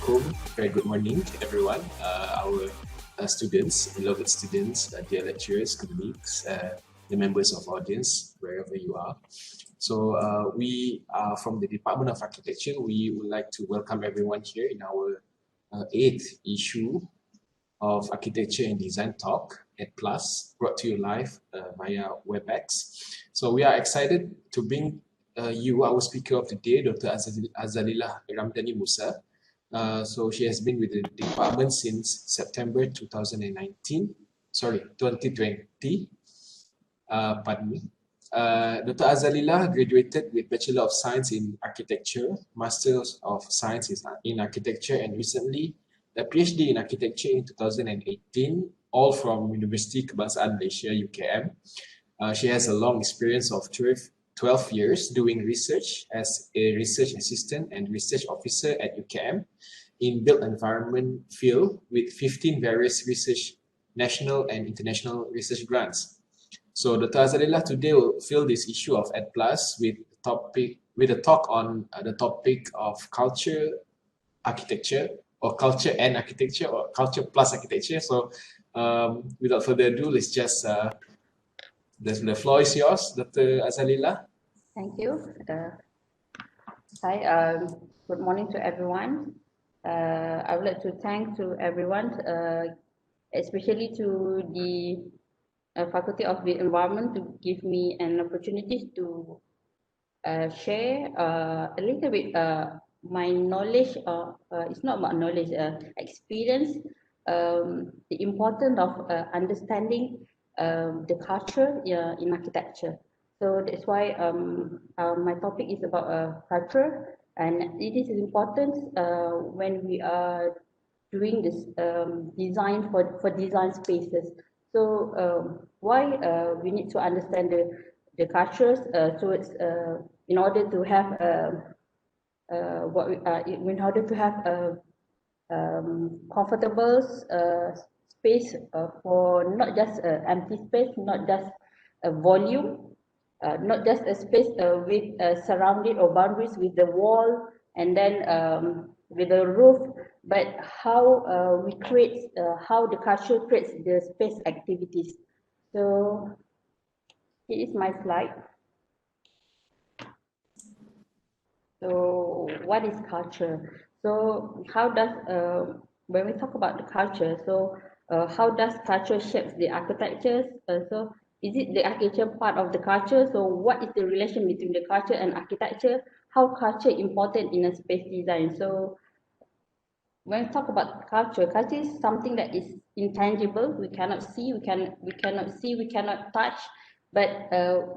Assalamualaikum. Very good morning to everyone. Our students, beloved students, dear lecturers, colleagues, the members of audience, wherever you are. So we are from the Department of Architecture. We would like to welcome everyone here in our 8th issue of Architecture and Design Talk at Plus, brought to you live via WebEx. So we are excited to bring you, our speaker of the day, Dr. Azalillah Ramdani Musa. So she has been with the department since September 2020. Pardon me. Dr. Azalillah graduated with Bachelor of Science in Architecture, Masters of Science in Architecture, and recently a PhD in Architecture in 2018, all from Universiti Kebangsaan Malaysia, UKM. She has a long experience of 12 years doing research as a research assistant and research officer at UKM in built environment field with 15 various research national and international research grants. So Dr. Azalillah today will fill this issue of Ed Plus with a talk on the topic of culture, architecture, or culture and architecture, or culture plus architecture. So without further ado, let's just the floor is yours, Dr. Azalillah. Thank you. Hi, good morning to everyone. I would like to thank to everyone, especially to the Faculty of the Environment, to give me an opportunity to share a little bit my knowledge. It's not about knowledge, experience, the importance of understanding the culture in architecture. So that's why my topic is about culture, and it is important when we are doing this design for design spaces. So why we need to understand the cultures. So it's in order to have in order to have a comfortable space for not just empty space, not just a volume, not just a space with surrounded or boundaries with the wall and then with the roof, but how we create, how the culture creates the space activities. So here is my slide. So what is culture? So how does, when we talk about the culture, so how does culture shapes the architectures? So is it the architecture part of the culture? So what is the relation between the culture and architecture? How culture important in a space design? So when we talk about culture, culture is something that is intangible. We cannot see, we cannot touch, but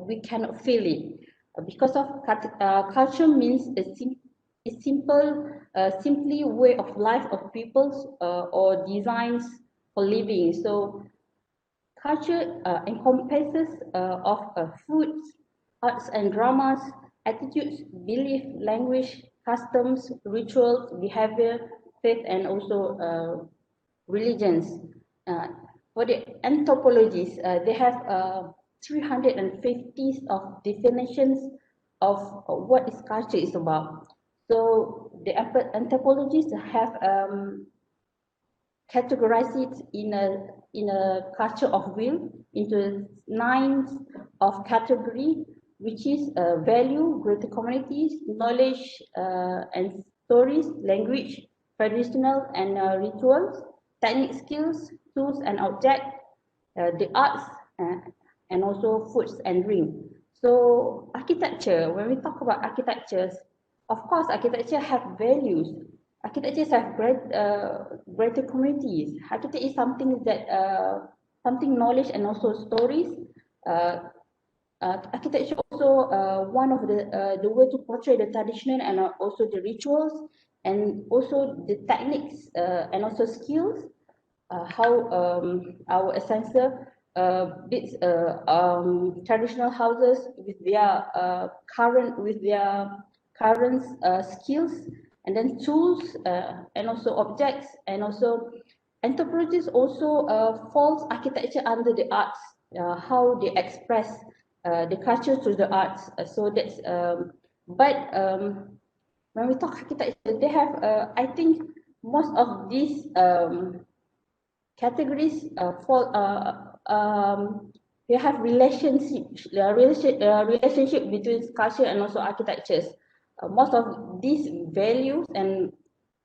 we cannot feel it. Because of culture means a simple, simply way of life of peoples or designs for living. So culture encompasses of foods, arts and dramas, attitudes, belief, language, customs, rituals, behavior, faith, and also religions. For the anthropologists, they have 350 of definitions of what is culture is about. So the anthropologists have categorized it in a culture of will into 9 of category, which is value, greater communities, knowledge and stories, language, traditional and rituals, technique skills, tools and objects, the arts, and also foods and drink. So architecture, when we talk about architectures, of course, architecture have values. Architectures have greater communities. Architecture is something that something knowledge and also stories. Architecture also one of the way to portray the traditional and also the rituals and also the techniques and also skills. How our ancestor built traditional houses with their current skills, and then tools and also objects, and also anthropologists also falls architecture under the arts, how they express the culture through the arts. So that's when we talk architecture, they have I think most of these categories fall you have relationship between culture and also architectures. Most of these values and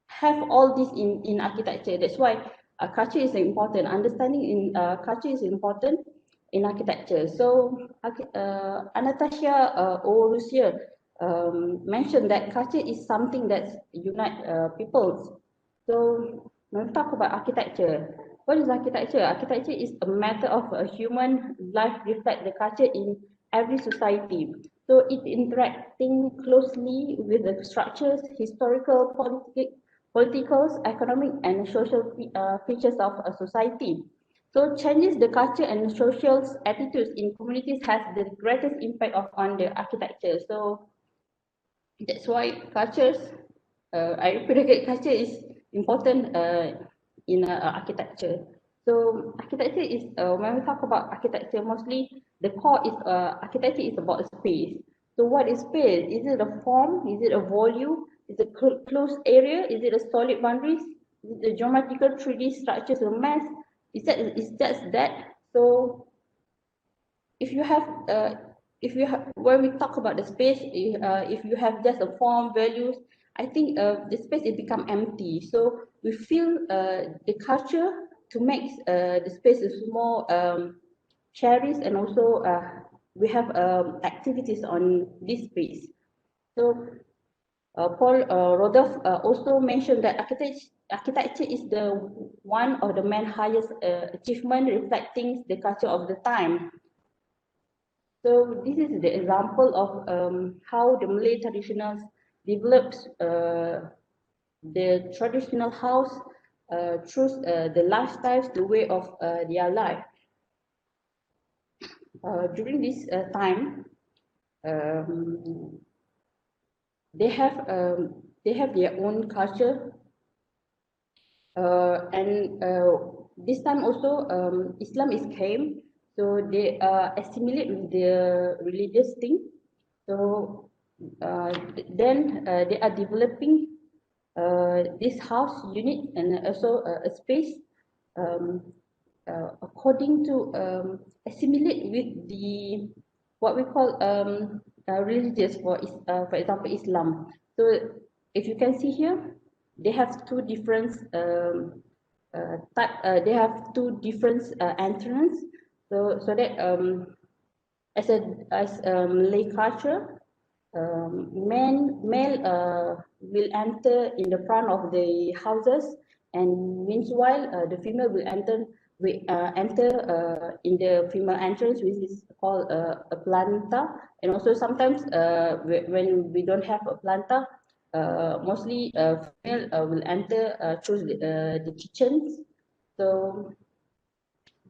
have all this in architecture. That's why culture is important. Understanding in culture is important in architecture. So Anastasia Orusia mentioned that culture is something that unite peoples. So when we talk about architecture, what is architecture? Architecture is a matter of a human life reflect the culture in every society. So it interacting closely with the structures, historical, political, economic, and social features of a society. So changes the culture and social attitudes in communities has the greatest impact on the architecture. So that's why cultures, I predicate culture is important in architecture. So architecture is, when we talk about architecture, mostly the core is architecture is about space. So what is space? Is it a form? Is it a volume? Is it a closed area? Is it a solid boundaries? Is it a geometrical 3D structures or mass? Is just that? So if you have when we talk about the space, if you have just a form values, I think the space it become empty. So we feel the culture to make the space is more cherished, and also we have activities on this space. So Paul Rodolph also mentioned that architecture is the one of the main highest achievement reflecting the culture of the time. So this is the example of how the Malay traditionals develops the traditional house through the lifestyles, the way of their life. During this time, um, they have their own culture, and this time also Islam is came, so they assimilate with the religious thing. So then they are developing this house unit and also a space um, according to assimilate with the what we call religious for example Islam. So if you can see here, they have two different they have two different entrance. So that as Malay culture, male will enter in the front of the houses, and meanwhile the female will enter in the female entrance, which is called a planta. And also sometimes when we don't have a planta, mostly female will enter through the kitchens. So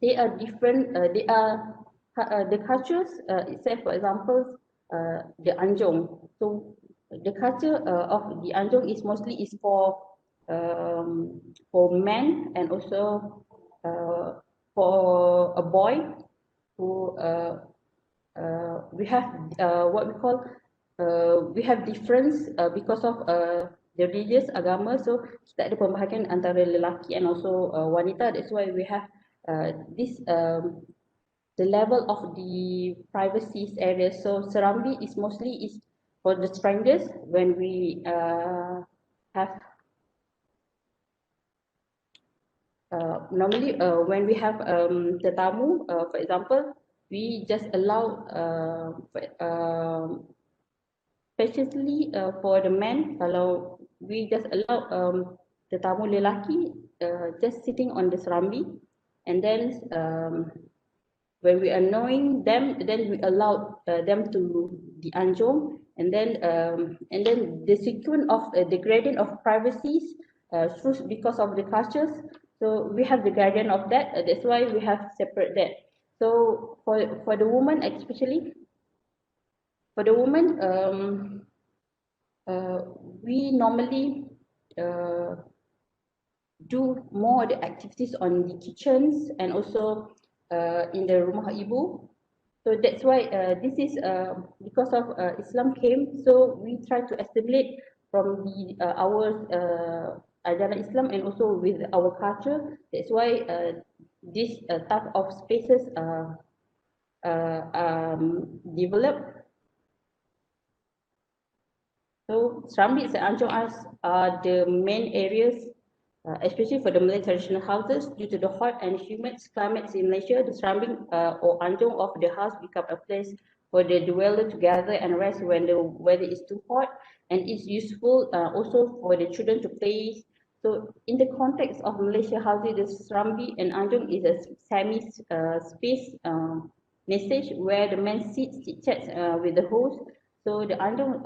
they are different. They are the cultures. Except for example, the Anjong. So the culture of the Anjong is mostly is for men, and also for a boy who we have what we call we have difference because of the religious agama. So kita ada pembahagian antara lelaki and also wanita. That's why we have this the level of the privacy area. So Serambi is mostly is for the strangers. When we have normally when we have tetamu, for example, we just allow especially for the men, kalau we just allow tetamu lelaki just sitting on the serambi, and then when we are knowing them, then we allow them to the anjom, and then the sequence of the gradient of privacies because of the cultures. So we have the guardian of that. That's why we have separate that. So for the woman, especially for the woman, we normally do more the activities on the kitchens, and also in the rumah ibu. So that's why this is because of Islam came. So we try to assimilate from the our ajaran Islam and also with our culture. That's why this type of spaces developed. So Serambi and Anjong are the main areas, especially for the Malay traditional houses. Due to the hot and humid climates in Malaysia, the surrounding or Anjong of the house become a place for the dweller to gather and rest when the weather is too hot, and it's useful also for the children to play. So in the context of Malaysia housing, the Serambi and Anjong is a semi-space message where the man sits, chats with the host. So the Anjong,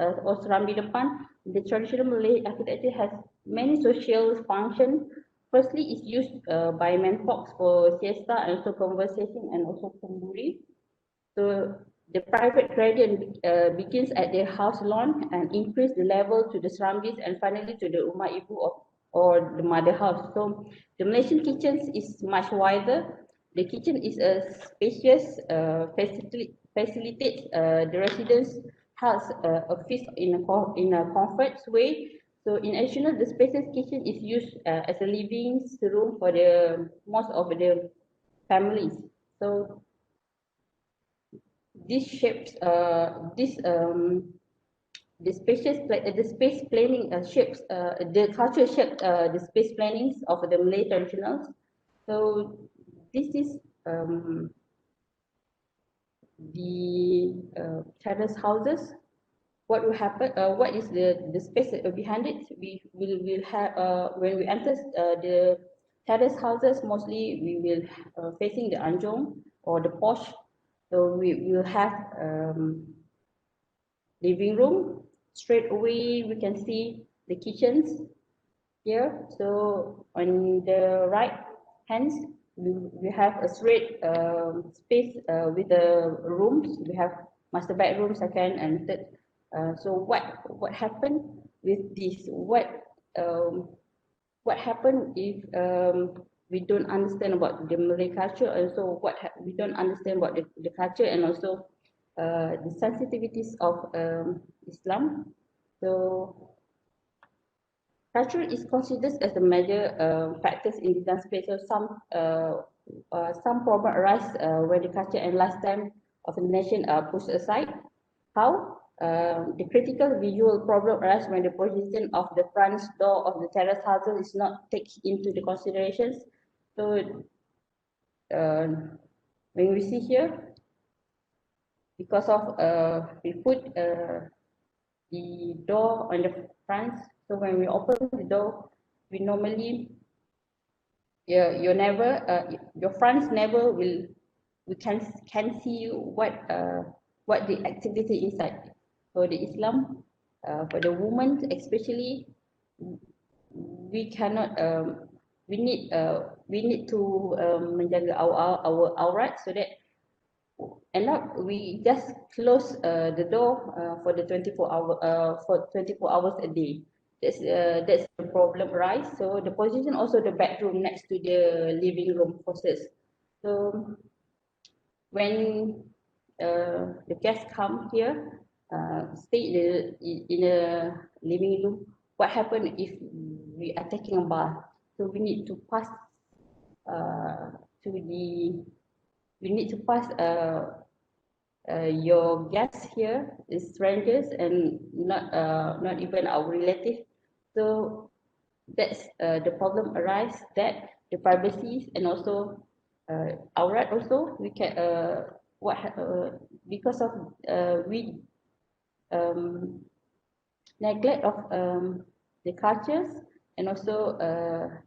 or Serambi Depan, the traditional Malay architecture has many social functions. Firstly, it's used by menfolks for siesta and also conversation and also kumburi. So the private gradient begins at the house lawn and increase the level to the surroundings and finally to the Rumah Ibu or the mother house. So the Malaysian kitchens is much wider. The kitchen is a spacious facilitates the residents has a feast in a comfort way. So in addition, the spacious kitchen is used as a living room for the most of the families. So this shapes the space planning shapes the culture shapes the space plannings of the Malay traditionals. So this is the terrace houses. What will happen? What is the space behind it? We will have when we enter the terrace houses. Mostly we will facing the Anjong or the posh. So we will have living room. Straight away we can see the kitchens here. So on the right hand we have a straight space with the rooms. We have master bedroom, second and third. So what happened with this? What happened if we don't understand about the Malay culture? Also, we don't understand about the culture and also the sensitivities of Islam. So culture is considered as a major factors in design space. So some problem arise when the culture and lifestyle of the nation are pushed aside. How? The critical visual problem arises when the position of the front door of the terrace houses is not taken into the considerations. So when we see here, because of we put the door on the front, so when we open the door, we normally you never your fronts never will we can see what the activity inside. For the Islam, for the women especially, we cannot we need to menjaga our aurat, so that end up we just close the door for the 24 hours a day. That's the problem arise. So the position also the bedroom next to the living room process. So when the guests come here, stay in a living room, what happen if we are taking a bath? So we need to pass to the we need to pass your guests here is strangers and not even our relative. So that's the problem arise, that the privacy and also our right also we can because of we neglect of the cultures and also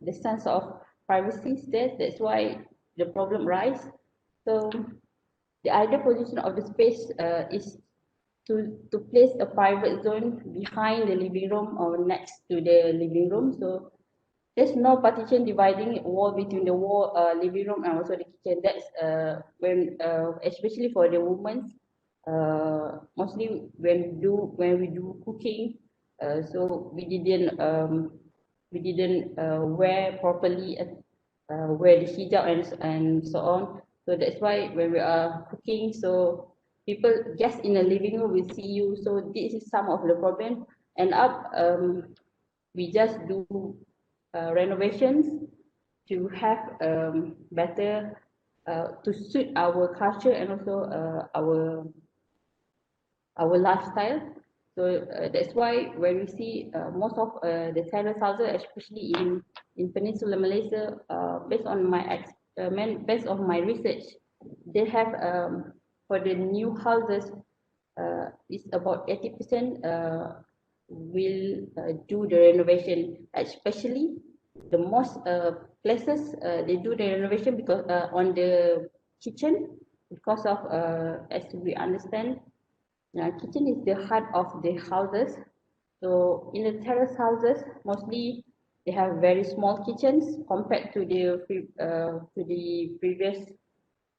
the sense of privacy there. That's why the problem rise. So the ideal position of the space is to place a private zone behind the living room or next to the living room. So there's no partition dividing wall between the living room and also the kitchen. That's when especially for the women, mostly when we do cooking, so we didn't wear properly, wear the hijab and so on. So that's why when we are cooking, so people just in the living room will see you. So this is some of the problem. And up we just do renovations to have better to suit our culture and also our lifestyle. So that's why when we see most of the terrace houses, especially in Peninsular Malaysia, based on my research, they have for the new houses, it's about 80% will do the renovation, especially the most places they do the renovation because on the kitchen, because of as we understand, kitchen is the heart of the houses. So in the terrace houses, mostly they have very small kitchens compared to the previous.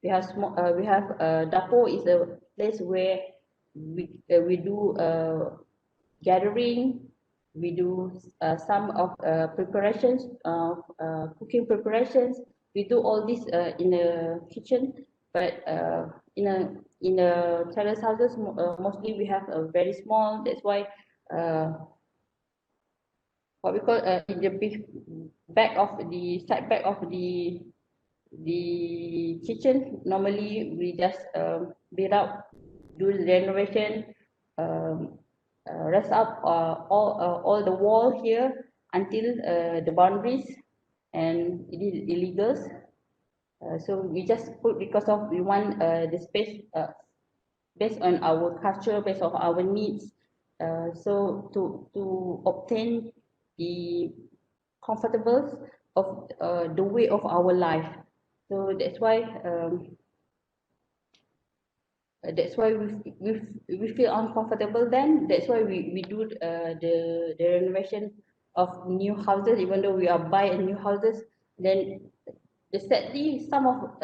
We have Dapo is a place where we do gathering. We do some of preparations, cooking preparations. We do all this in the kitchen, but in a terrace houses, mostly we have a very small. That's why what we call in the back of the side back of the kitchen. Normally we just build up, do the renovation, um, rest up all the wall here until the boundaries, and it is illegals. So we just put because of we want the space based on our culture, based on our needs. So to obtain the comfortables of the way of our life. So that's why we feel uncomfortable then. That's why we do the renovation of new houses, even though we are buying new houses. Then sadly, some of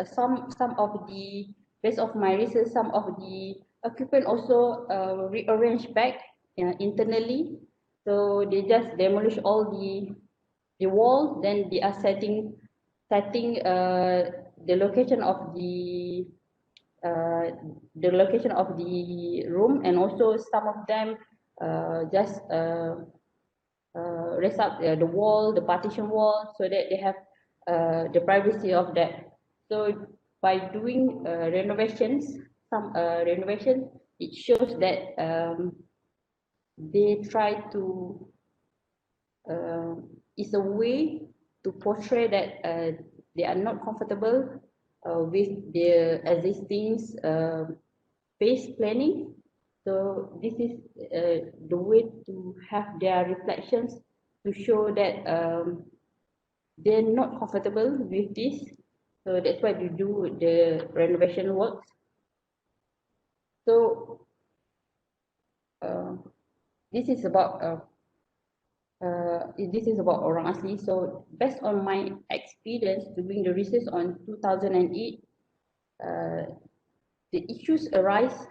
the, based of my research, some of the occupant also rearrange back internally. So they just demolish all the walls, then they are setting uh, the location of the room, and also some of them just raise up the wall, the partition wall, so that they have the privacy of that. So by doing renovations, some renovation, it shows that they try to it's a way to portray that they are not comfortable with the existing space planning. So this is the way to have their reflections to show that they're not comfortable with this. So that's why we do the renovation works. So uh, this is about Orang Asli. So based on my experience doing the research on 2008, the issues arise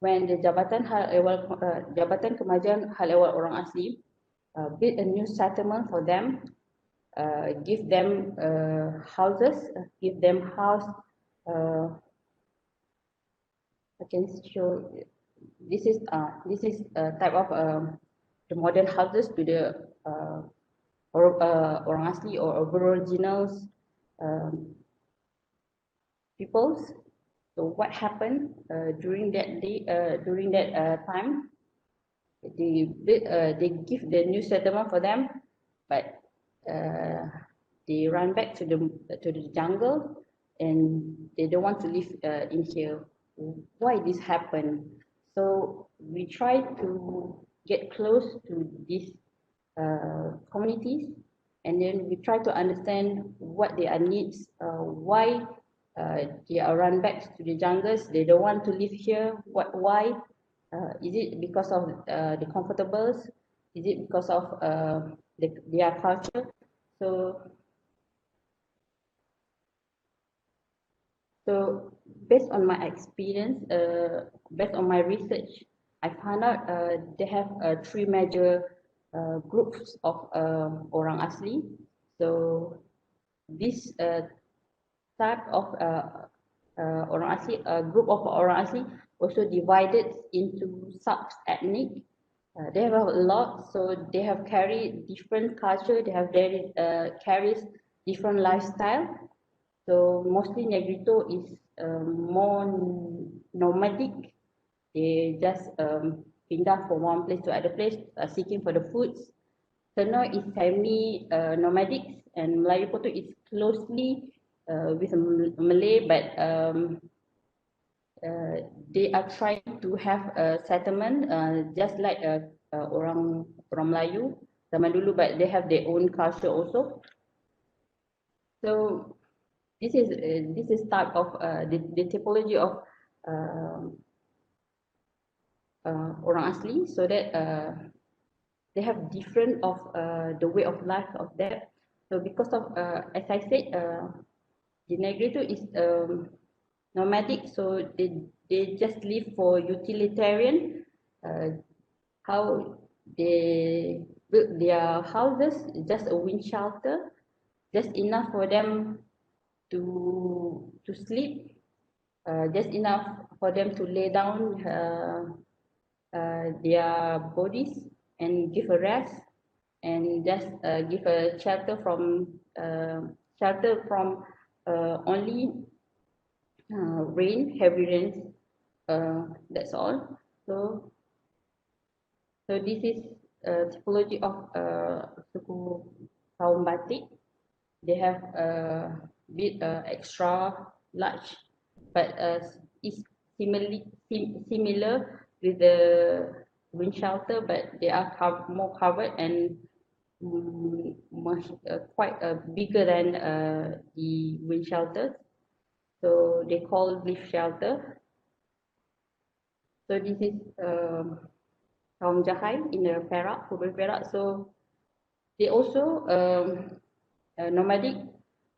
when the Jabatan Kemajuan Hal Ehwal Orang Asli build a new settlement for them, give them houses, give them house. I can show this is a type of the modern houses to the Orang Asli or Aboriginals peoples. So what happened during that day, during that time? They give the new settlement for them, but they run back to the jungle, and they don't want to live in here. Why this happened? So we try to get close to these communities, and then we try to understand what their needs, why they are run back to the jungles. They don't want to live here. Why? Is it because of the comfortables? Is it because of their culture? So, so based on my experience, based on my research, I found out they have three major groups of Orang Asli. So this type of Orang Asli, a group of Orang Asli also divided into sub-ethnic. They have a lot, so they have carried different culture. They have very carries different lifestyle. So mostly Negrito is more nomadic. They just pindah from one place to other place, seeking for the foods. Ternoi is semi nomadic, and Melayu Potuk is closely with Malay, but they are trying to have a settlement just like orang Melayu zaman dulu, but they have their own culture also. So this is type of the typology of uh, orang asli, so that they have different of the way of life of that. So because of as I said, the Negrito is nomadic, so they just live for utilitarian. How they build their houses, just a wind shelter, just enough for them to sleep, just enough for them to lay down their bodies and give a rest, and just give a shelter from only rain, heavy rains. That's all. So this is typology of suku kaum batik. They have a bit extra large, but is similar with the wind shelter, but they are more covered and much quite bigger than the wind shelters. So they call leaf shelter. So this is kaum Jahai in the Perak, Kubur Perak. So they also nomadic.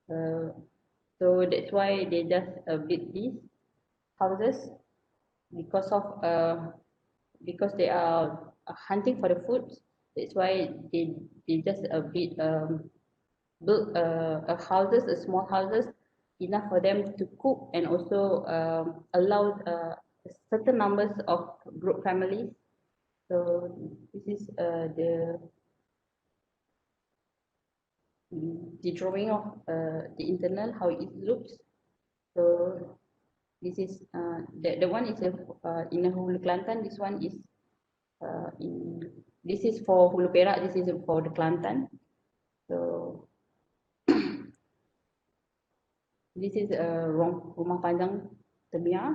So that's why they just build these houses because of because they are hunting for the food. That's why they just build a houses, a small houses, enough for them to cook, and also allow certain numbers of group families. So this is the drawing of the internal, how it looks. So this is the one is in Hulu Kelantan. This one is in this is for Hulu Perak. This is for the Kelantan. So this is rumah panjang Temia.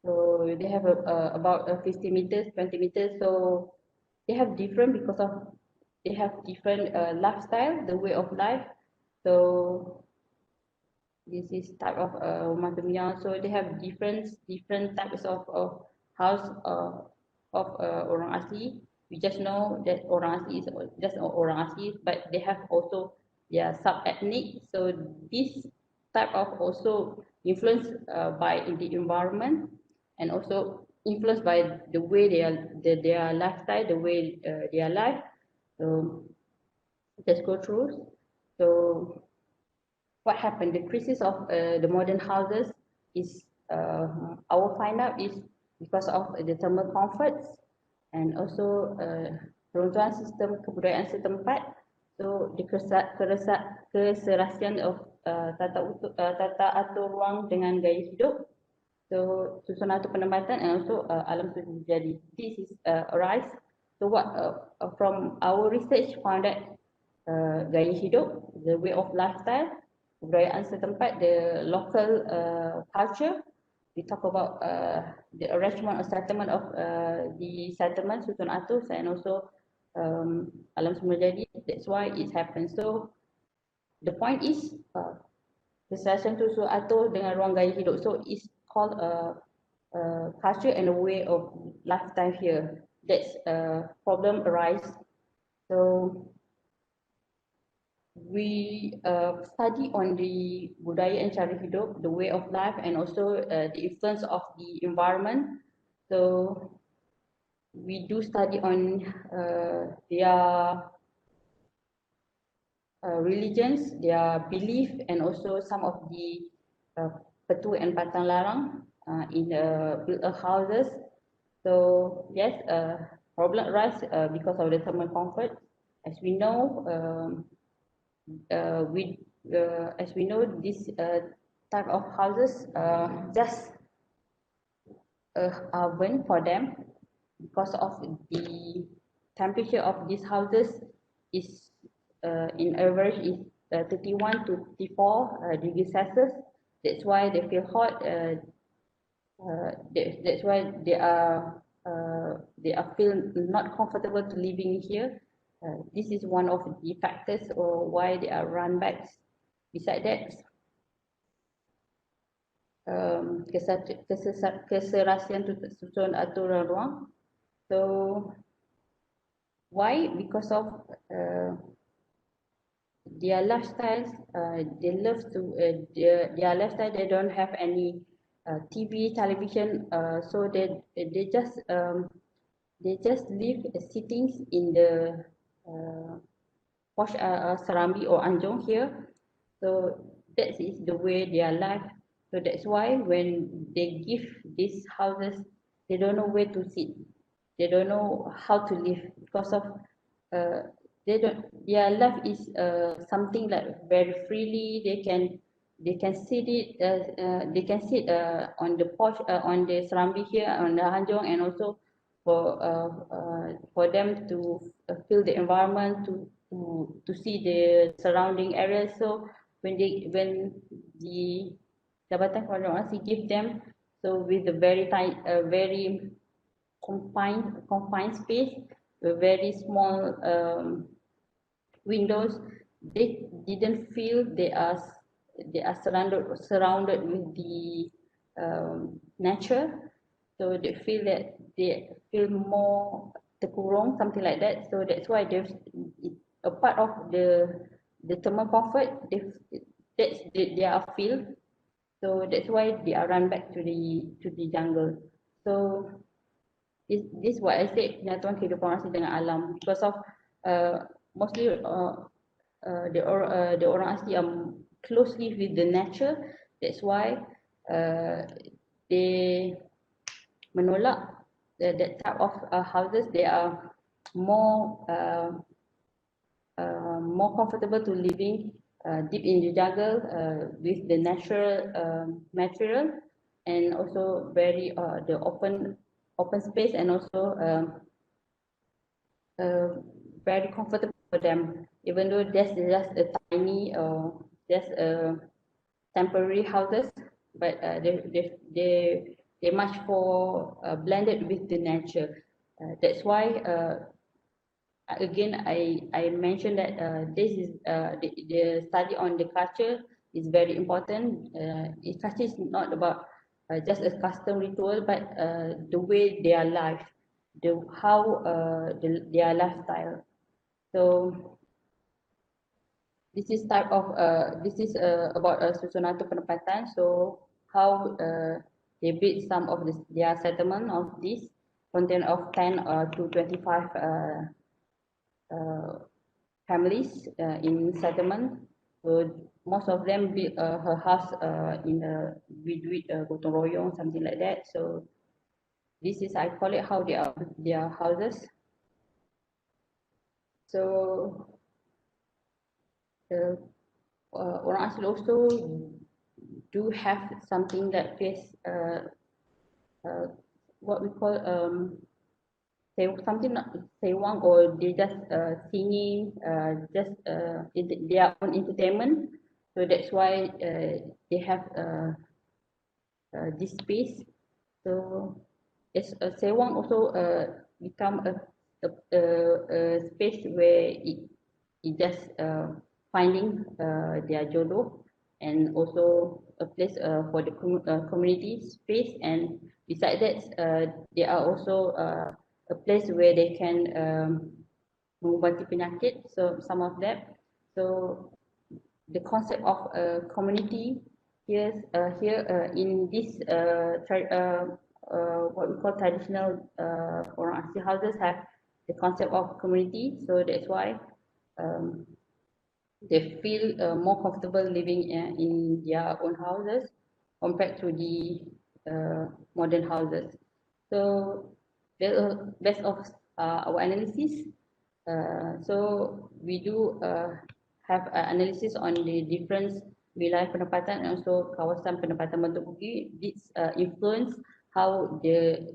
So they have about 50 meters, 20 meters. So they have different because of they have different lifestyle, the way of life. So this is type of rumah Temia. So they have different types of house of orang asli. We just know that orang asli is just orang asli, but they have also sub-ethnic. So this type of also influenced by the environment, and also influenced by the way their lifestyle, the way their life. So let's go through. So what happened? The crisis of the modern houses is our find out is because of the thermal comforts, and also peruntukan sistem kebudayaan setempat. So the keserasian of tata atur ruang dengan gaya hidup. So susunan atur penempatan, and also alam semesta jadi. This is arise. So what from our research found that gaya hidup, the way of lifestyle, kebudayaan setempat, the local culture. We talk about the arrangement or settlement of the settlement, susun atur, and also alam semula jadi. That's why it happens. So the point is keserasian tu susun atur dengan ruang gaya hidup. So it's called a culture and a way of lifestyle here. That's problem arise. So we study on the budaya and cara hidup, the way of life, and also the influence of the environment. So we do study on their religions, their belief, and also some of the petu and pantang larang in houses. So yes, problem arise because of the thermal comfort. As we know, as we know, this type of houses just oven for them because of the temperature of these houses is in average is 31 to 34 degrees Celsius. That's why they feel hot. That's why they are feel not comfortable to living here. This is one of the factors or why they are run back. Besides that, keserasian susun aturan ruang. So why? Because of their lifestyles. They love to their lifestyle. They don't have any TV, television. So they just live sitting in the Posh Serambi or Anjong here. So that is the way their life. So that's why when they give these houses, they don't know where to sit. They don't know how to live because of they don't. Their life is something like very freely. They can sit it. They can sit on the porch on the Serambi here on the Hanjong, and also for them to feel the environment, to see the surrounding areas. So when the Jabatan Koordinasi give them, so with a very tight, very confined space, with very small windows, they didn't feel they are surrounded with the nature. So they feel that they feel more terkurung, something like that. So that's why there's a part of the thermal comfort. They are feel. So that's why they are run back to the jungle. So this what I said, penyatuan kehidupan asli dengan alam, because of mostly the orang asli are closely with the nature. That's why they menolak that type of houses. They are more more comfortable to living deep in the jungle with the natural material, and also very the open space, and also very comfortable for them, even though that's just a tiny just temporary houses, but they much more blended with the nature. That's why again I mentioned that this is the study on the culture is very important. Culture is not about just a custom ritual, but the way their life, their lifestyle. So this is type of this is about susunan atau penempatan. So how they build some of their settlement of this content of 10 to 25 families in settlement. So most of them build her house in a with gotong royong, something like that. So this is, I call it, how they are their houses. So orang asli also do have something that face what we call something not sewang, or they just singing, just their own entertainment. So that's why they have this space. So as sewang also become a space where it just finding their jodoh, and also a place for the community space. And besides that, they are also a place where they can mengubati penyakit. So some of that. So the concept of community here in this what we call traditional orang asli houses have the concept of community. So that's why they feel more comfortable living in their own houses compared to the modern houses. So there's a best of our analysis. So we do have analysis on the different wilayah penempatan and also kawasan penempatan bentuk bukit. This influence how the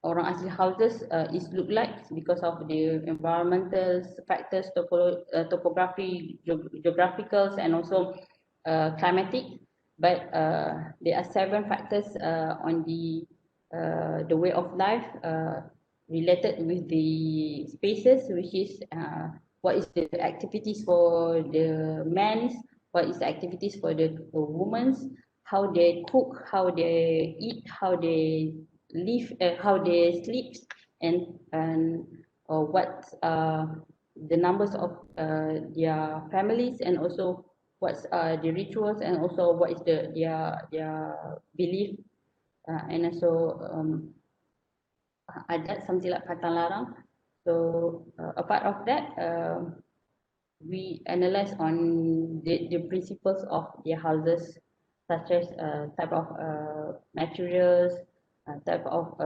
orang asli houses is look like because of the environmental factors, topography, geographicals, and also climatic. But there are 7 factors on the way of life related with the spaces, which is what is the activities for the men, what is the activities for the women's, how they cook, how they eat, how they live, how they sleep, and what the numbers of their families, and also what's the rituals, and also what is their belief, and also adat, something like patang larang. So apart of that, we analyze on the principles of their houses, such as type of materials, type of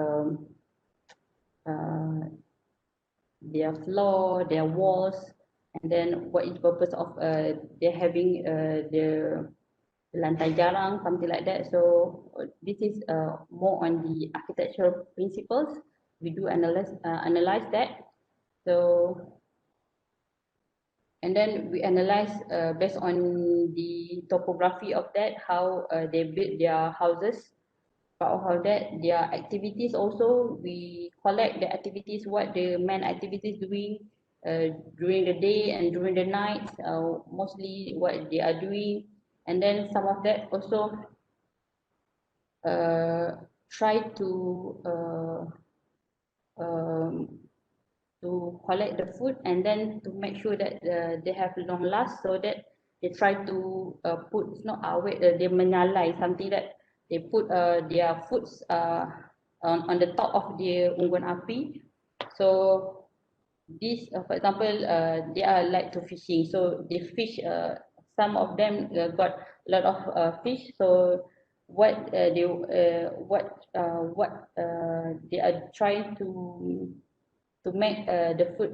their floor, their walls, and then what is the purpose of they having the lantai jarang, something like that. So this is more on the architectural principles. We do analyze that. So, and then we analyze based on the topography of that, how they build their houses. Part of how that, their activities also, we collect the activities, what the men activities doing during the day and during the night, mostly what they are doing. And then some of that also try to collect the food, and then to make sure that they have long last, so that they try to put, it's not awet, they menyalai, something that they put their foods on the top of the unggun api. So this, for example, they are like to fishing, so they fish. Some of them got a lot of fish. So what they are trying to make the food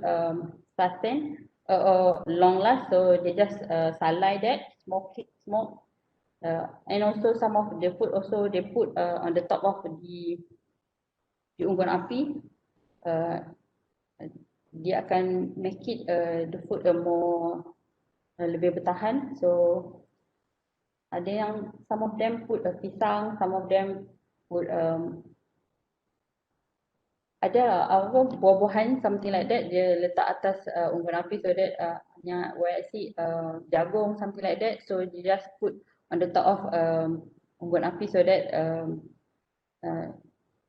sustain or long last. So they just salai that, smoke. And also some of the food also they put on the top of the unggun api. Dia akan make it the food more lebih bertahan. So ada yang, some of them put pisang, some of them put ada apa buah-buahan, something like that, dia letak atas unggun api, so that where I see jagung, something like that, so they just put on the top of unggun api, so that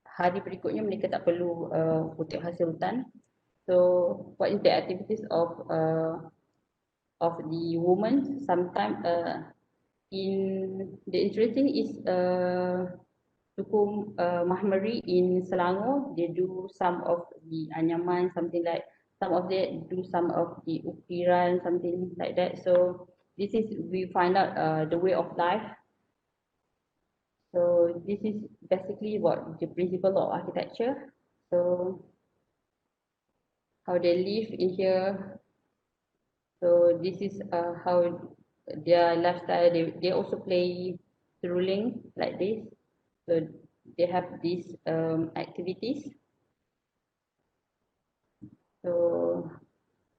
hari berikutnya mereka tak perlu kutip hasil hutan. So what is the activities of the women? Sometimes in the interesting is Suku Mahmeri in Selangor, they do some of the anyaman, something like, some of they do some of the ukiran, something like that. So this is, we find out the way of life. So this is basically what the principle of architecture. So how they live in here. So this is how their lifestyle. They also play ruling like this. So they have these activities. So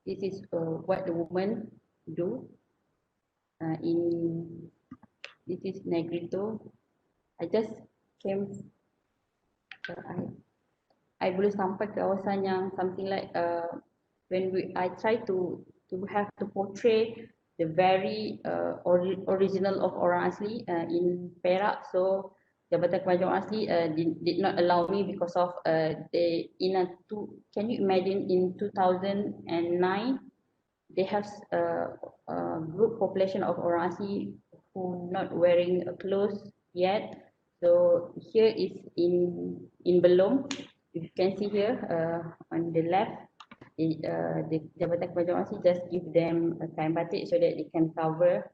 this is what the women do. This is Negrito. I just came. I boleh sampai ke kawasan yang something like when I try to have to portray the very original of orang asli in Perak. So Jabatan Kemajuan Orang Asli did not allow me because of can you imagine, in 2009 they have a group population of orang asli who not wearing clothes yet. So here is in Belum. If you can see here on the left, the Jabatan Kemajuan Orang Asli just give them a kain batik so that they can cover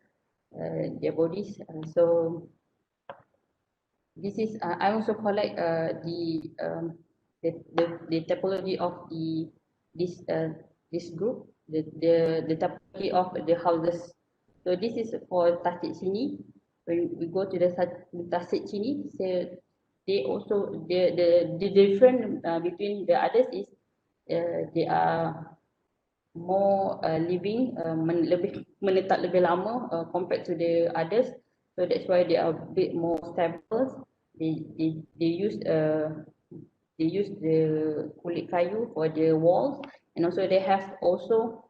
their bodies. So this is I also collect the the typology of this group, the typology of the houses. So this is for Tasik Sini. When we go to the Tasik Sini, so they also the different between the others is they are more living lebih menetap lebih lama compared to the others. So that's why they are a bit more stable. They use the kulit kayu for the walls, and also they have also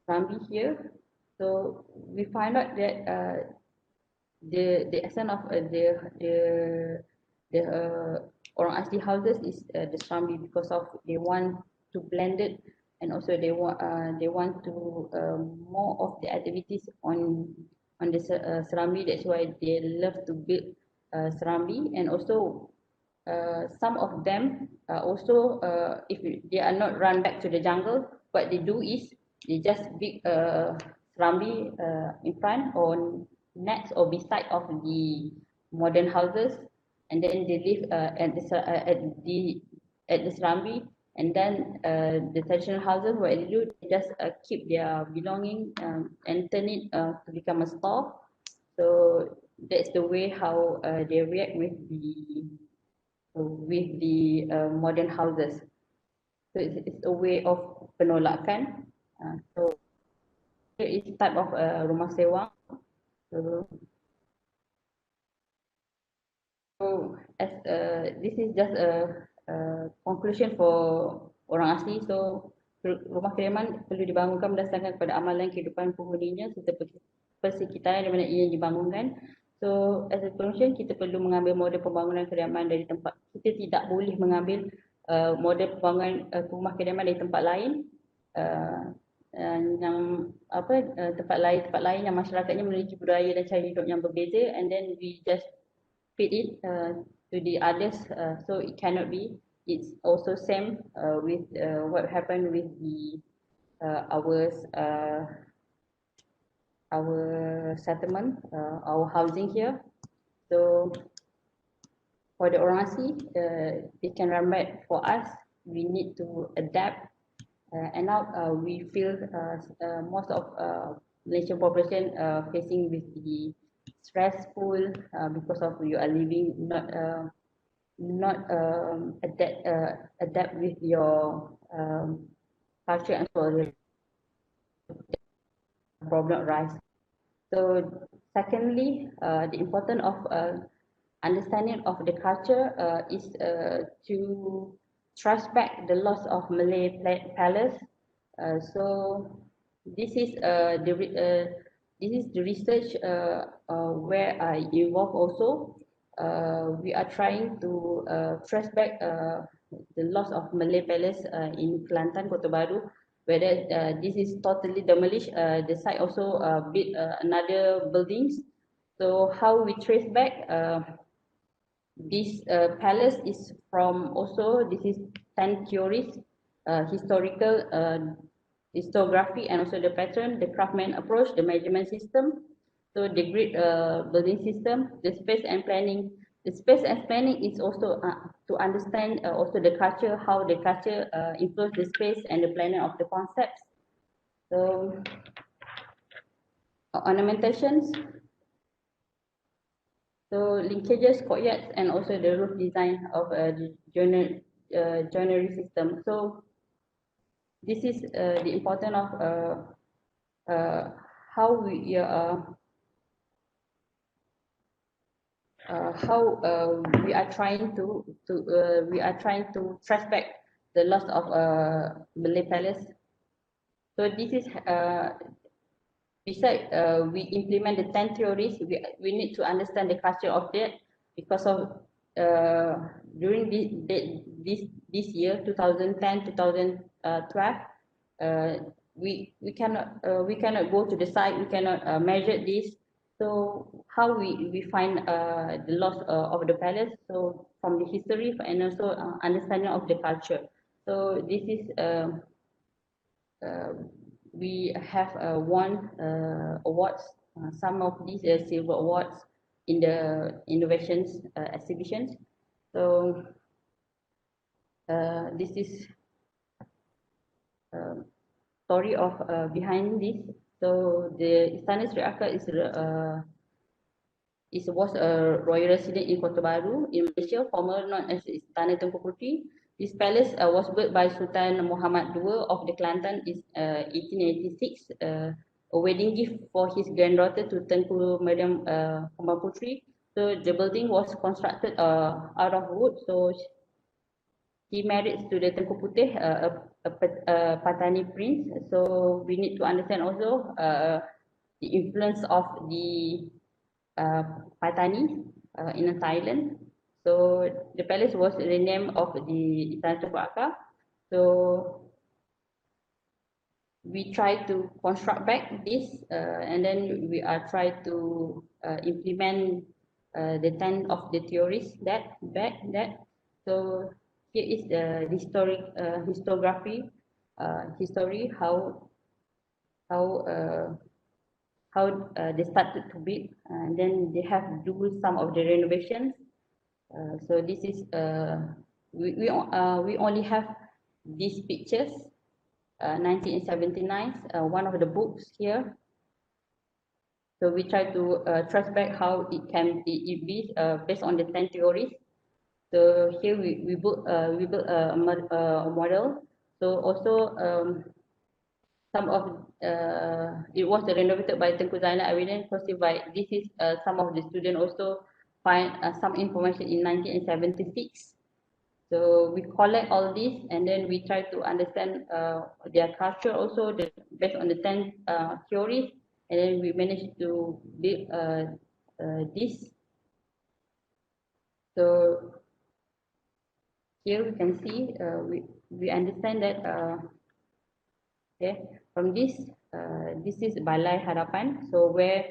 Rambi here. So we find out that the extent of the orang asli houses is the Rambi, because of they want to blend it, and also they want to more of the activities on the Serambi. That's why they love to build Serambi. And also some of them also if they are not run back to the jungle, what they do is they just build Serambi in front or next or beside of the modern houses, and then they live at the Serambi. And then the traditional houses, what they do, they just keep their belonging and turn it to become a store. So that's the way how they react with the modern houses. So it's a way of penolakan. So it is type of rumah sewa. So as this is just a conclusion for orang asli. So rumah kediaman perlu dibangunkan berdasarkan kepada amalan kehidupan penghuninya serta persekitaran di mana ia dibangunkan. So as a conclusion, kita perlu mengambil model pembangunan kediaman dari tempat, kita tidak boleh mengambil model pembangunan rumah kediaman dari tempat lain yang tempat lain yang masyarakatnya memiliki budaya dan cara hidup yang berbeza, and then we just fit it to the others, so it cannot be. It's also same with what happened with the our settlement, our housing here. So for the orang asli, they can run back. For us, we need to adapt, and now we feel most of Malaysian population facing with the stressful because of you are living not adapt with your culture, and so the problem arise. So secondly, the importance of understanding of the culture is to trace back the loss of Malay Palace. So this is the research where I involve also. We are trying to trace back the loss of Malay Palace in Kelantan, Kota Baru, whether this is totally demolished. The site also built another buildings. So how we trace back this palace is from also, this is 10 theories, historical historiography, and also the pattern, the craftsman approach, the measurement system, so the grid building system, the space and planning. The space and planning is also to understand also the culture, how the culture influence the space and the planning of the concepts. So ornamentations, so linkages, courtyards, and also the roof design of the joinery system. So this is the importance of how we are trying to trace back the loss of Malay Palace. So this is besides we implement the 10 theories, we need to understand the culture of that, because of during this year 2010 2012 we cannot go to the site, we cannot measure this. So how we find the loss of the palace? So from the history and also understanding of the culture. So this is we have won awards. Some of these silver awards in the innovations exhibitions. So this is story of behind this. So the Istana Sri Akbar was a royal residence in Kota Baru in Malaysia, formerly known as Istana Tengku Puteri. This palace was built by Sultan Muhammad II of the Kelantan in 1886, a wedding gift for his granddaughter to Tengku Mariam Kembang Puteri. So the building was constructed out of wood. So he married to the Tengku Putih, a Patani prince. So we need to understand also the influence of the Patani in Thailand. So the palace was the name of the Istana Tunku Akka. So we try to construct back this, and then we are try to implement the 10 of the theories that back that. So here is the historiography, history how uh, they started to build, and then they have do some of the renovations. So this is we only have these pictures, 1979, one of the books here. So we try to trace back how it be based on the 10 theories. So here we built a model. So also some of it was renovated by Tengku Zainal Abidin. By this is some of the students also find some information in 1976. So we collect all this, and then we try to understand their culture also based on the 10 theories, and then we managed to build this. So here we can see we understand that okay, from this this is Balai Harapan, so where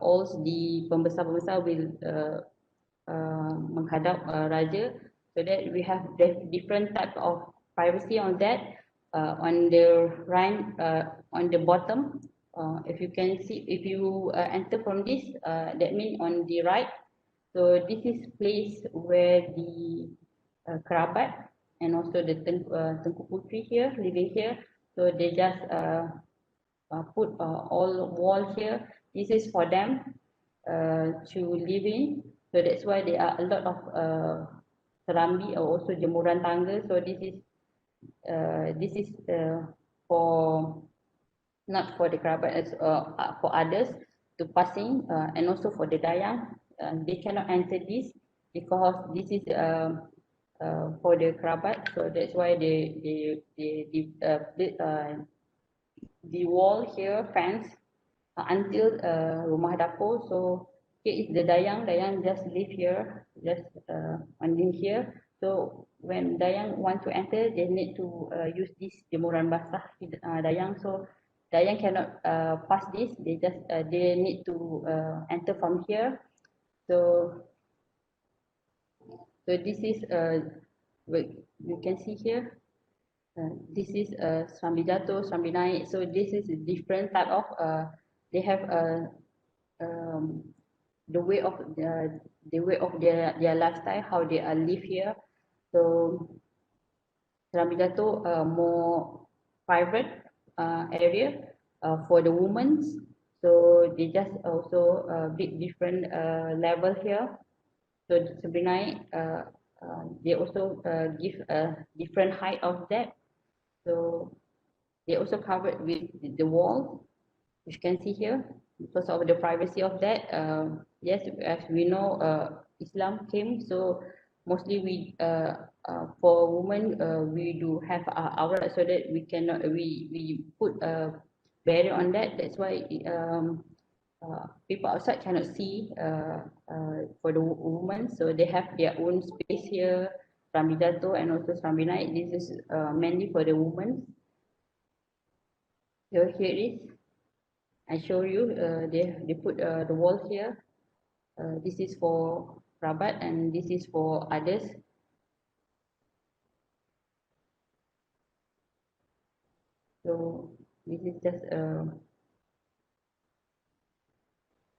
all the pembesar-pembesar will menghadap raja, so that we have different type of privacy on that. On the right, on the bottom, if you can see, if you enter from this, that means on the right. So this is place where the kerabat and also the Tengku Puteri here living here. So they just put all wall here. This is for them to live in. So that's why there are a lot of serambi or also jemuran tangga. So this is for not for the kerabat, as for others to passing, and also for the dayang. They cannot enter this because this is for the kerabat. So that's why the wall here fence until rumah dapur. So here is the dayang. Dayang just live here, just in here. So when dayang want to enter, they need to use this jemuran basah dayang. So dayang cannot pass this. They need to enter from here. So this is you can see here. This is Serambi Jatuh, Serambi Naik. So this is a different type of they have um, the way of their lifestyle, how they are live here. So Serambi Jatuh more private area for the women. So they just also big different level here. So Serambi Naik they also give a different height of that. So they also covered with the wall, which you can see here, because of the privacy of that. Yes, as we know, Islam came, so mostly we for women we do have our, so that we cannot we put a barrier on that. That's why people outside cannot see for the women, so they have their own space here. Serambi Jatuh and also Serambi Naik. This is mainly for the women. So here it is. I show you. They put the wall here. This is for Rabat and this is for others. So this is just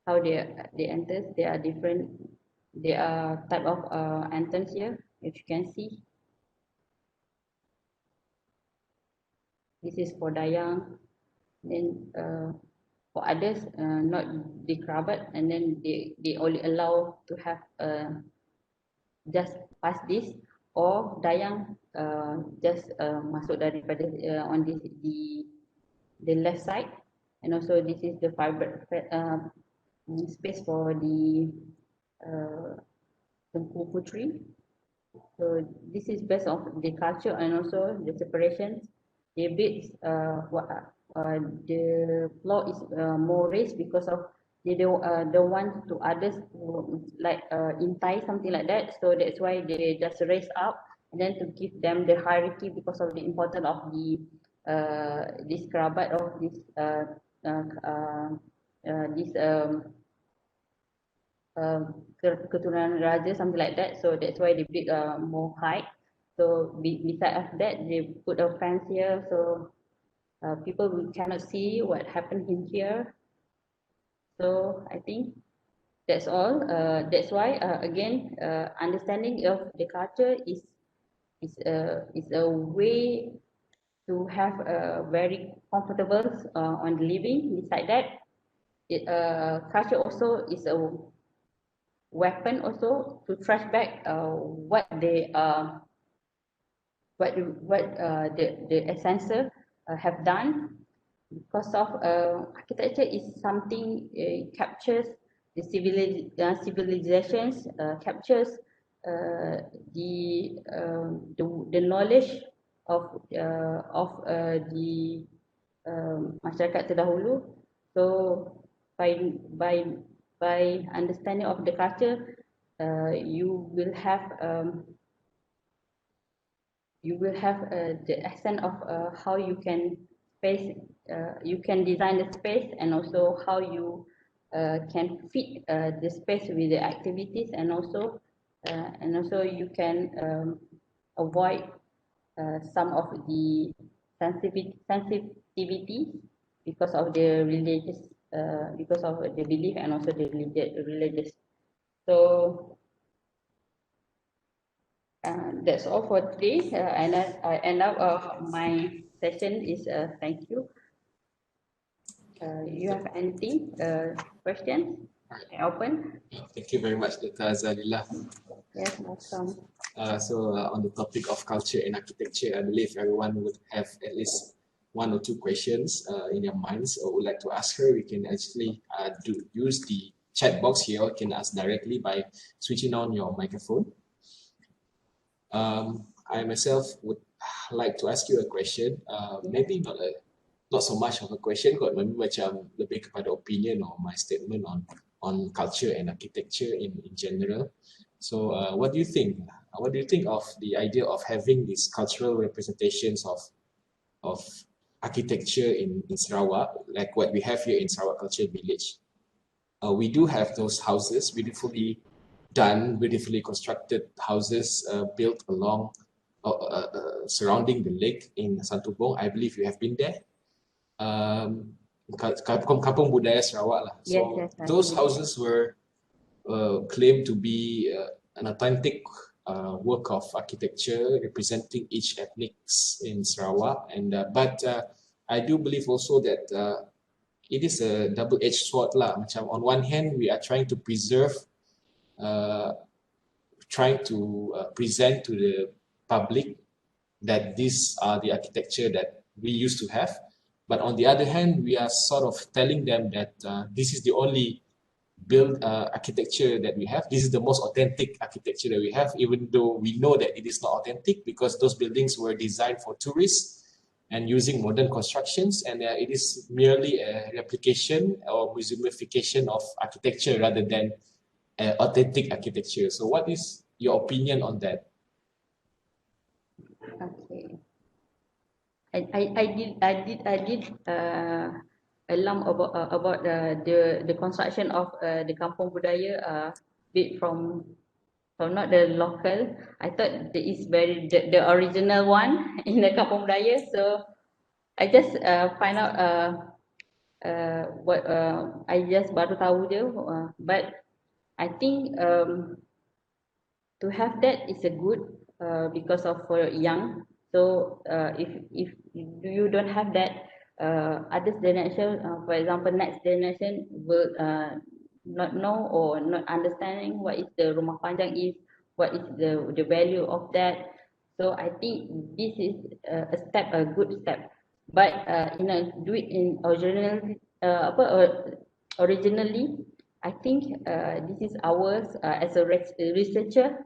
how they enter. They are different. there are type of anthems here, if you can see. This is for Dayang. Then for others, not the kerabat, and then they only allow to have just pass this, or Dayang just masuk daripada on this the left side, and also this is the private space for the Tengku Putri. So this is based on the culture and also the separations. The bits, the floor is more raised because of they don't want to others to, like in Thai something like that. So that's why they just raise up and then to give them the hierarchy because of the importance of the this kerabat or this keturunan raja, something like that. So that's why they build more height. So beside of that, they put a fence here, so people cannot see what happened in here. So I think that's all. That's why again, understanding of the culture is a way to have a very comfortable on living. Beside that, culture also is a weapon also to trace back what they the ancestors have done, because of architecture is something captures the civilizations, captures the knowledge of the masyarakat terdahulu. So by by by understanding of the culture, you will have the essence of how you can space, you can design the space, and also how you can fit the space with the activities, and also you can avoid some of the sensitivity because of the religious, because of the belief and also the religious. So that's all for today. And I end up my session is thank you. You have anything, questions? Open. Thank you very much, Dr. Azalillah. Yes, welcome. On the topic of culture and architecture, I believe everyone would have at least one or two questions in their minds or would like to ask her. We can actually use the chat box here. You can ask directly by switching on your microphone. I myself would like to ask you a question. Maybe not so much of a question, but maybe macam lebih kepada opinion or my statement on culture and architecture in general. So what do you think? What do you think of the idea of having these cultural representations of architecture in Sarawak, like what we have here in Sarawak Culture Village? We do have those houses, beautifully done, beautifully constructed houses built along, surrounding the lake in Santubong. I believe you have been there. Kampung Budaya Sarawak lah. So Yes, those houses were claimed to be an authentic work of architecture representing each ethnics in Sarawak. And but I do believe also that it is a double-edged sword lah. Macam on one hand, we are trying to preserve, present to the public that these are the architecture that we used to have. But on the other hand, we are sort of telling them that this is the only built architecture that we have. This is the most authentic architecture that we have, even though we know that it is not authentic because those buildings were designed for tourists and using modern constructions, and it is merely a replication or museumification of architecture rather than authentic architecture. So what is your opinion on that? Okay. I did alarm about the construction of the Kampung Budaya built from not the local. I thought it is the original one in the Kampung Budaya. So I just find out what I just baru tahu je, but I think to have that is a good because of for young. So if you don't have that, other generation, for example, next generation will not know or not understanding what is the rumah panjang is, what is the value of that. So I think this is a good step. But do it in originally, I think this is ours as a researcher.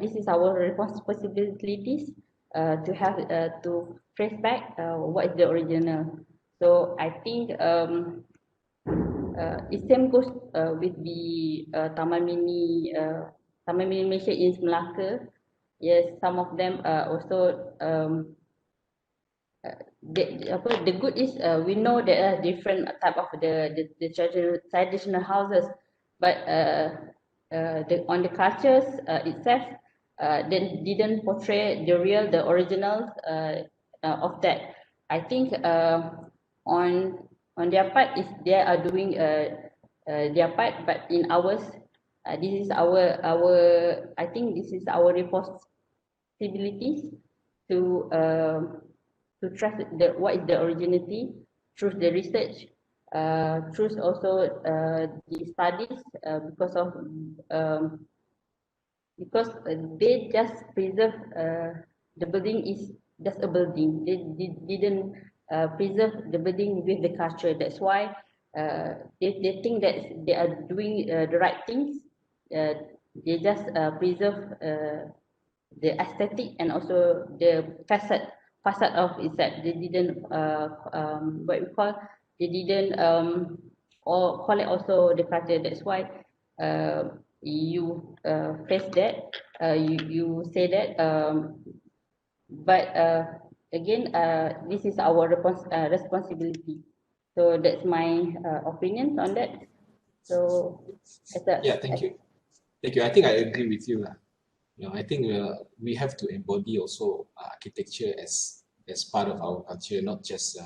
This is our responsibilities to have to trace back what is the original. So I think it same goes with the Taman Mini Malaysia in Melaka. Yes, some of them also the good is we know there are different type of the traditional houses, but on the cultures itself, they didn't portray the originals of that. I think on their part is they are doing their part, but in ours, this is our I think this is our responsibilities to trust what is the originality through the research, through also the studies because they just preserve the building is just a building. They didn't preserve the building with the culture. That's why they think that they are doing the right things. They just preserve the aesthetic and also the facade of itself. They didn't what we call they didn't or call it also the culture. That's why you face that you say that but again this is our responsibility. So that's my opinions on that. So Yeah, thank you. Thank you. I think I agree with you. I think we have to embody also architecture as part of our culture, not just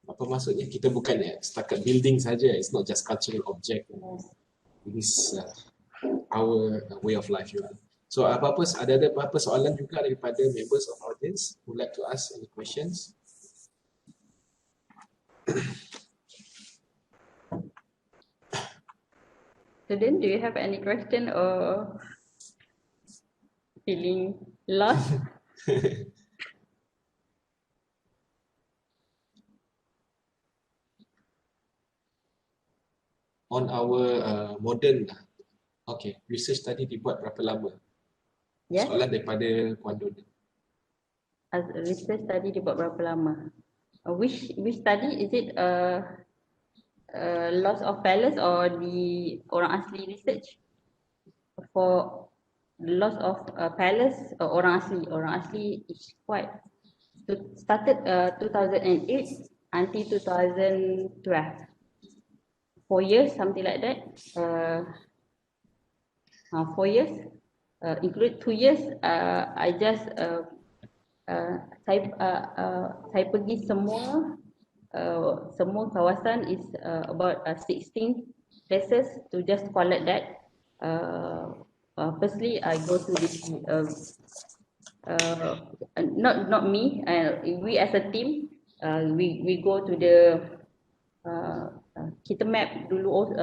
apa maksudnya kita bukan setakat building saja. It's not just cultural object. It is our way of life juga. So ada apa-apa soalan juga daripada members of audience who like to ask any questions? So then, do you have any question or feeling lost? On our modern, okay, research study dibuat berapa lama? Yes. Soalan daripada Puan Dona. As a research study dibuat berapa lama? Which study is it? Loss of Palace or the orang asli research? For loss of Palace, orang asli is quite started 2008 until 2012. 4 years, something like that. 4 years, include 2 years. I just saya pergi semua kawasan is about 16 places to just collect that. Firstly, I go to the not me. We as a team, we go to the kita map dulu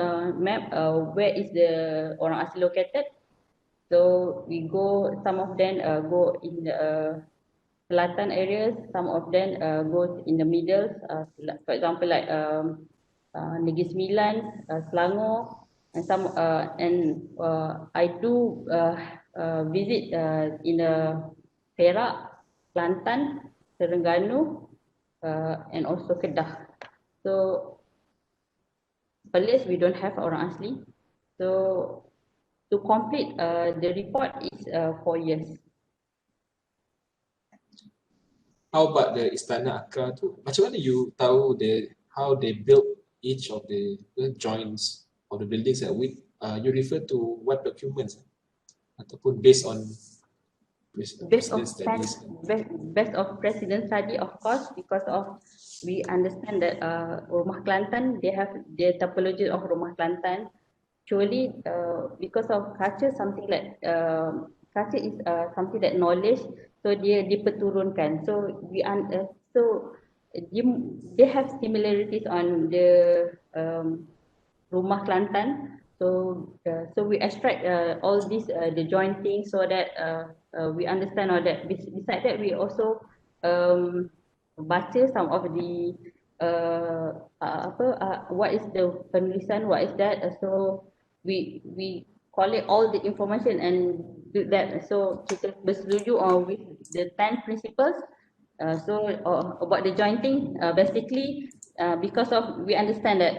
map where is the orang asli located. So we go, some of them go in the selatan areas, some of them go in the middle. For example, like Negeri Sembilan, Selangor, and some I do visit in Perak, Kelantan, Terengganu, and also Kedah. So Perlis we don't have orang asli. So to complete the report is 4 years. How about the Istana Akar tu? Macam mana you tahu how they built each of the joints of the buildings that you refer to what documents? Ataupun based on president studies? Based of president study, of course, because of we understand that Rumah Kelantan, they have the topology of Rumah Kelantan. Surely because of culture something like culture is something that knowledge, so dia diperturunkan, so so they have similarities on the rumah Kelantan. So we extract all these the jointing so that we understand all that. Besides that, we also baca some of the what is the penulisan, what is that? So we collect all the information and do that. So kita bersetuju with the 10 principles. About the jointing, basically because of we understand that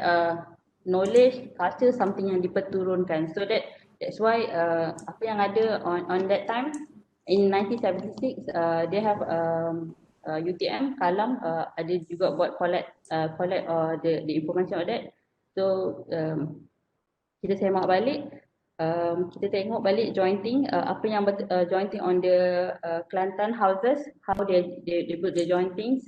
knowledge, culture something yang diperturunkan. So that's why apa yang ada on that time in 1976, they have UTM Kalam ada juga buat collect the information of that. So kita semak balik, kita tengok balik jointing, apa yang jointing on the Kelantan houses, how they build the jointings.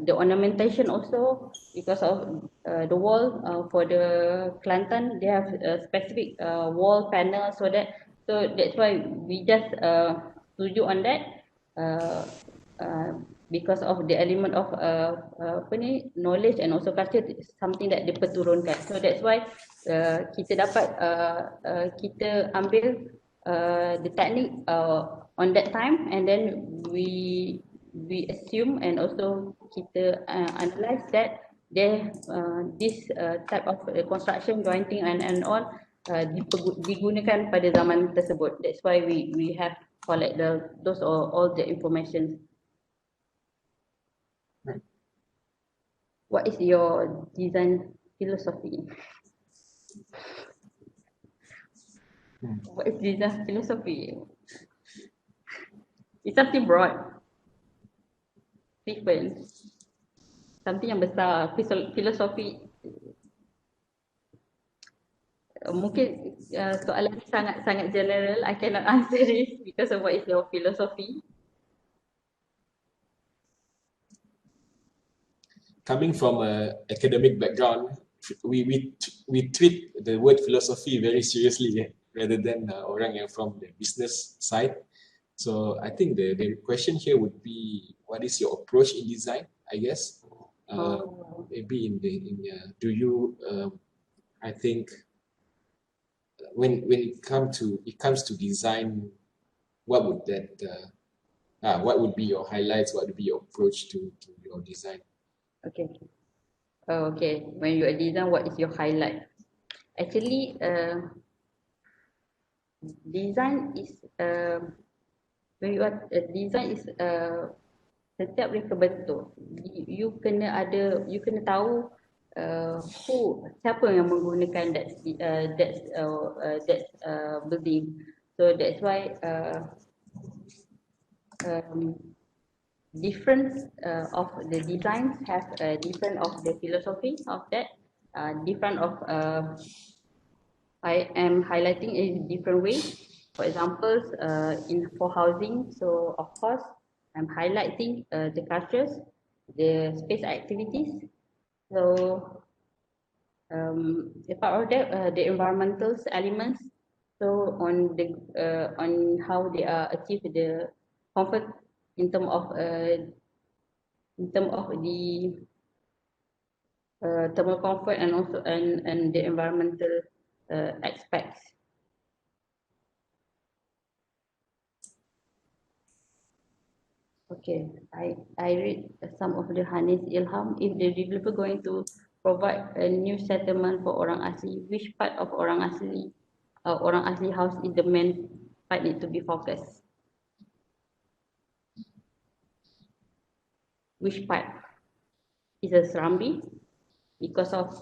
The ornamentation also, because of the wall for the Kelantan, they have a specific wall panel, so that's why we just setuju on that. Because of the element of knowledge and also culture, something that diperturunkan. So that's why kita dapat kita ambil the technique on that time, and then we assume and also kita analyze that this type of construction jointing and all digunakan pada zaman tersebut. That's why we have collect those all the information. What is your design philosophy? What is design philosophy? It's something broad, frequent, something yang besar. Filosofi mungkin soalan sangat general. I cannot answer this because of what is your philosophy. Coming from an academic background, we treat the word philosophy very seriously rather than orang yang from the business side. So I think the question here would be, what is your approach in design? I guess maybe do you I think when it comes to design, what would be your highlights? What would be your approach to your design? Okay. Okay. When you are design, what is your highlight? Actually, design is when you are design is setiap mereka bentuk, you kena tahu siapa yang menggunakan that building. So that's why different of the designs have different of the philosophy of that, different of I am highlighting in different ways. For example, for housing, so of course I'm highlighting the cultures, the space activities. So apart of that, the environmental elements. So on how they are achieve the comfort in terms of the thermal comfort and also and the environmental aspects. Okay, I read some of the Hanis Ilham. If the developer going to provide a new settlement for orang asli, which part of orang asli house is the main part need to be focused? Which part? Is a Serambi, because of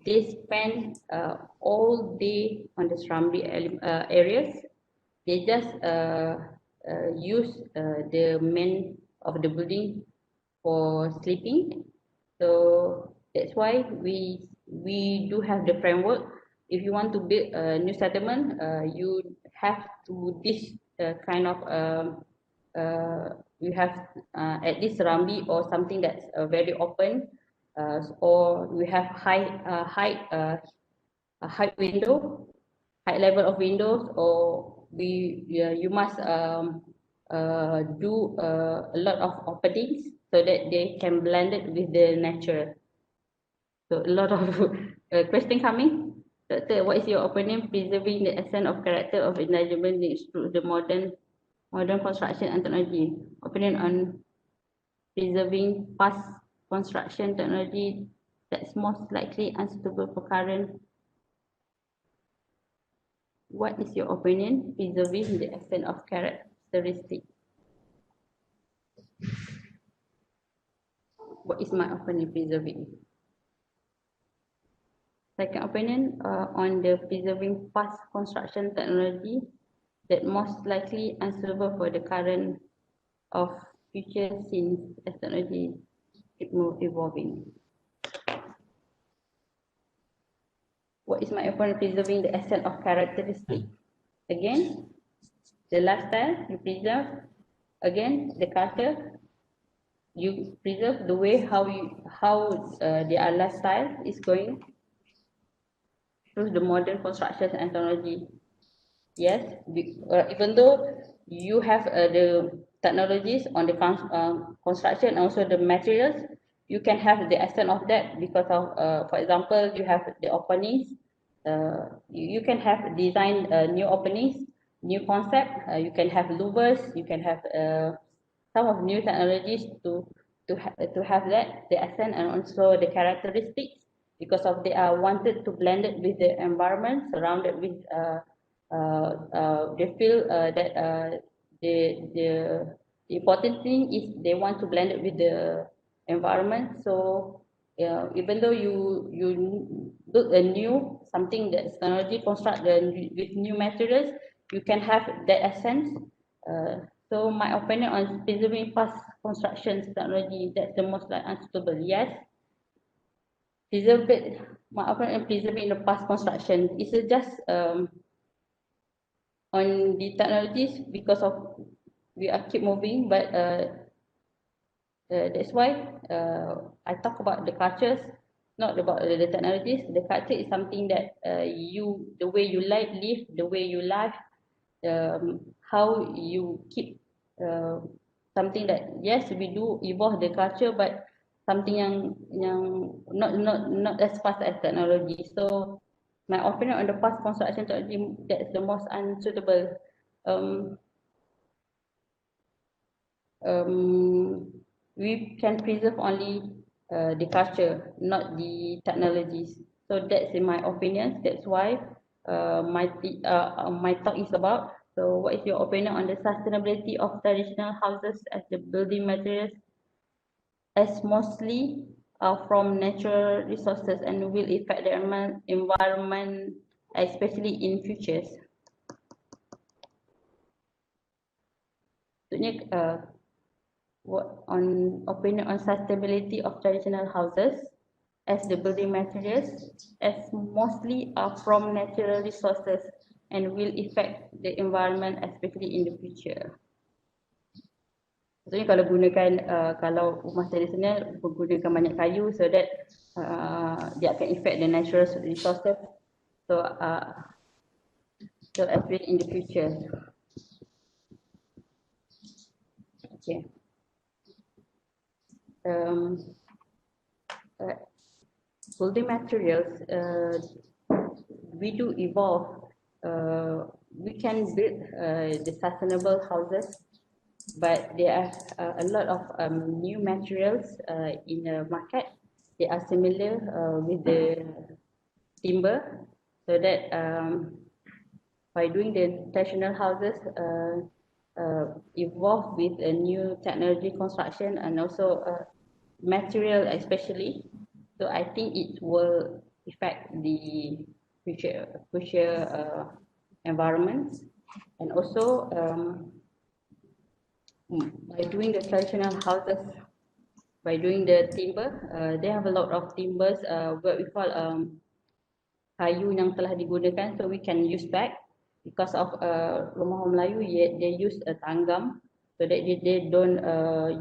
they spend all day on the Serambi areas. They just use the main of the building for sleeping. So that's why we do have the framework. If you want to build a new settlement, you have to this kind of you have at least Serambi or something that's very open, or we have high a height level of windows, or you must do a lot of openings so that they can blend it with the natural. So a lot of question coming. Doctor, what is your opinion preserving the essence of character of enlargement needs through the modern construction and technology? Opinion on preserving past construction technology that's most likely unsuitable for current. What is your opinion preserving the essence of characteristic? What is my opinion preserving? Second opinion on the preserving past construction technology that most likely unsuitable for the current of future since as technology keep evolving. What is my opinion preserving the essence of characteristic? Again, the lifestyle you preserve. Again, the culture you preserve the way how their lifestyle is going through the modern construction and technology. Yes, even though you have the technologies on the construction and also the materials, you can have the essence of that because of, for example, you have the openings. You can have design new openings, new concept. You can have louvers. You can have some of new technologies to have that the essence and also the characteristics because of they are wanted to blend it with the environment surrounded with they feel that the important thing is they want to blend it with the environment. So even though you build a new something that's technology construct with new materials, you can have that essence. So my opinion on preserving past constructions technology, that's the most like unsuitable. Yes, preserve it. My opinion on preserving the past construction is just on the technologies because of we are keep moving, but that's why I talk about the cultures, not about the technologies. The culture is something that the way you live, the way you live, how you keep something that yes we do evolve the culture, but something yang not as fast as technology. So my opinion on the past construction technology, that's the most unsuitable. Um, we can preserve only the culture, not the technologies. So that's in my opinion. That's why my talk is about. So what is your opinion on the sustainability of traditional houses as the building materials as mostly from natural resources and will affect the environment, especially in futures? Maksudnya what on opinion on sustainability of traditional houses as the building materials as mostly are from natural resources and will affect the environment, especially in the future. Maksudnya kalau gunakan kalau rumah tradisional menggunakan banyak kayu so that dia akan affect the natural resources. So so especially in the future. Okay. Building materials, we do evolve. We can build the sustainable houses, but there are a lot of new materials in the market. They are similar with the timber, so that by doing the traditional houses, evolve with a new technology construction and also material especially. So I think it will affect the future environments, and also by doing the traditional houses, by doing the timber, they have a lot of timbers what we call kayu yang telah digunakan, so we can use back because of rumah Melayu they use a tanggam so that they don't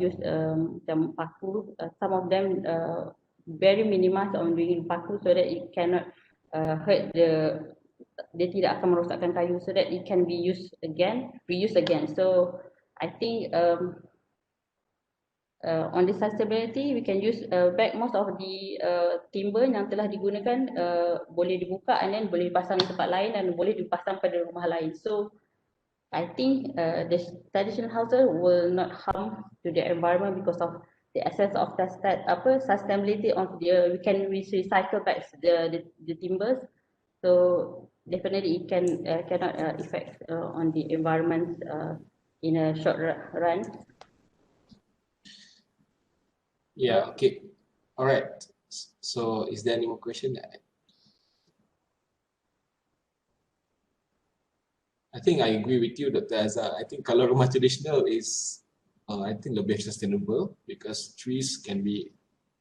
use macam paku. Some of them very minimized on doing paku so that it cannot hurt dia tidak akan merosakkan kayu, so that it can be used again, reused again. So I think on the sustainability, we can use back most of the timber yang telah digunakan, boleh dibuka and then boleh dipasang di tempat lain dan boleh dipasang pada rumah lain. So I think the traditional houses will not harm to the environment because of the essence of sustainability of we can recycle back the timbers. So definitely it cannot affect on the environment in a short run. Yeah, okay. All right. So is there any more question? I think I agree with you, Dr. Azhar. I think kalau rumah traditional is, I think lebih sustainable because trees can be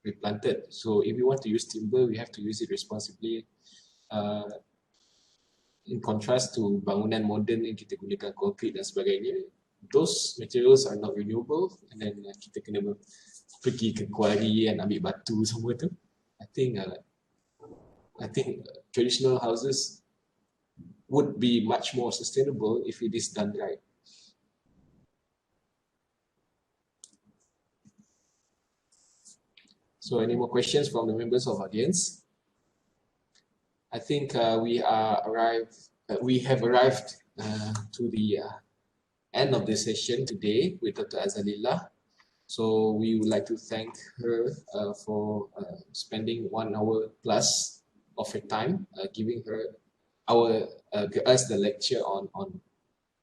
replanted. So if we want to use timber, we have to use it responsibly. In contrast to bangunan modern yang kita gunakan concrete dan sebagainya, those materials are not renewable, and then kita kena pergi ke quarry and ambil batu semua tu. I think traditional houses would be much more sustainable if it is done right. So any more questions from the members of audience? I think we have arrived to the end of the session today with Dr. Azalillah. So we would like to thank her for spending 1 hour plus of her time, giving us the lecture on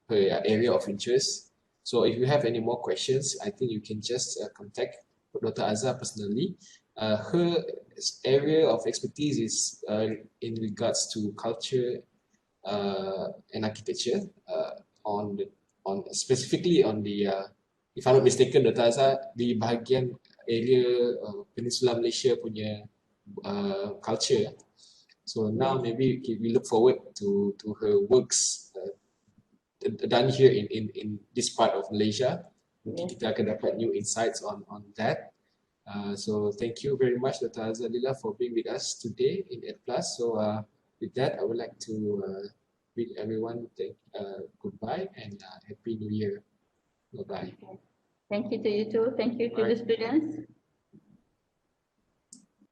her area of interest. So if you have any more questions, I think you can just contact Dr. Azhar personally. Her area of expertise is in regards to culture and architecture, specifically on the if I'm not mistaken, Dr. Azhar di bahagian area Peninsula Malaysia punya culture. So now maybe we look forward to her works done here in this part of Malaysia. Mungkin kita akan dapat new insights on that. So thank you very much, Dr. Azalillah, for being with us today in Ed Plus. So with that, I would like to bid everyone goodbye and Happy New Year. Bye-bye. Thank you to you too. Thank you to the students.